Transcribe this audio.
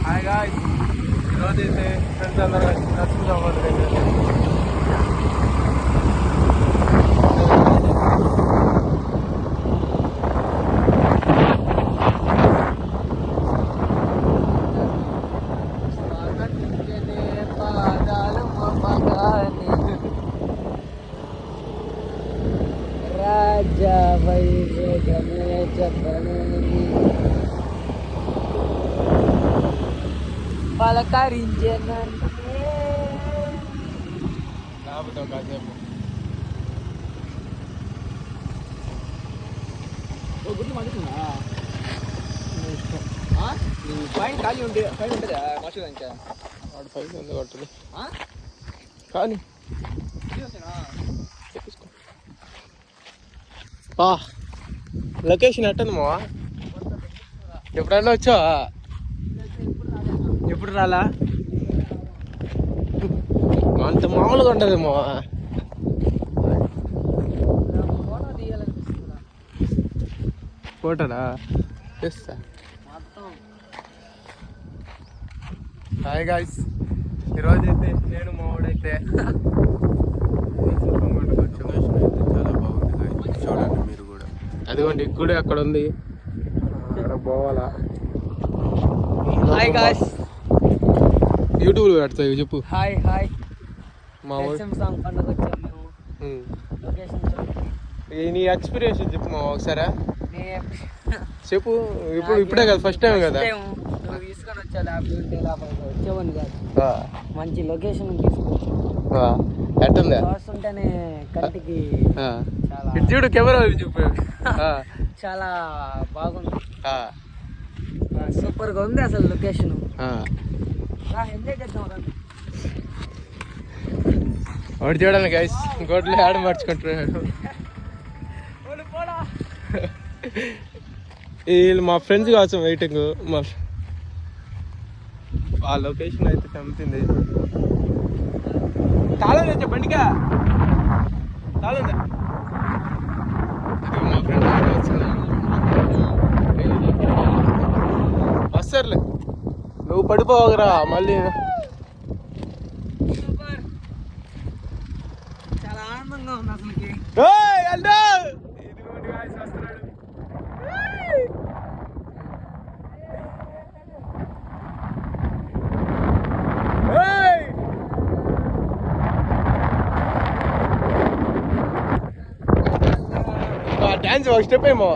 Hi guys, ఈరోజు అయితే friends అందరూ కలిసి నడుచుకుంటాం. రాజా వైవేగమే చెప్పనని పలకరించేనంటే కాకపోతే కాసేపు గుర్తు మండుతుందా పైన ఖాళీ ఉంటే పైన ఉంటుందా మాస్టర్ ఇంకా వాడు పైన ఉంది కొట్టదు కానీ లొకేషన్ ఎట్టుంది మావా? ఎప్పుడన్నా వచ్చావా? ఎప్పుడు రాలా? అంత మామూలుగా ఉంటుంది మావా. ఫోటోనా చేస్తా. హాయ్ గాయ్స్, ఈరోజు అయితే నేను మా వాడైతే చాలా బాగుంది. చూడండి మీరు కూడా. అదిగోండి గుడి అక్కడ ఉంది, అక్కడ పోవాలా. హాయ్ గాయ్స్, యూట్యూబ్లో పెడతాయి చెప్పు. హాయ్ హాయ్ మా సాంగ్ పండుగ వచ్చాం మేము. లొకేషన్ నీ ఎక్స్పీరియన్స్ చెప్పు మా ఒకసారి చెప్పు. ఇప్పుడే కదా, ఫస్ట్ టైం కదా. తీసుకొని వచ్చా వచ్చేవాడిని కాదు. మంచి లొకేషన్ తీసుకొచ్చా. ఎట్టుందా? చూస్తుంటేనే కంటికి చాలా ఇటు చూడు, కెమెరా చూపు. చాలా బాగుంది, సూపర్ గా ఉంది అసలు లొకేషన్. ఎంజాయ్ చేద్దాం. వాడు చూడండి గైస్, ఇంకోట్లు ఆడ మార్చుకుంటున్నాడు. వీళ్ళు మా ఫ్రెండ్స్ కోసం వెయిటింగ్. ఆ లొకేషన్ అయితే చంపింది. తాళం తెచ్చా బండికా, తాళం మా ఫ్రెండ్ వస్తారులే, నువ్వు పడిపోవగరా మళ్ళీ. చాలా ఆనందంగా ఉంది అసలుకి. డాన్స్ ఒక స్టెప్ ఏమో.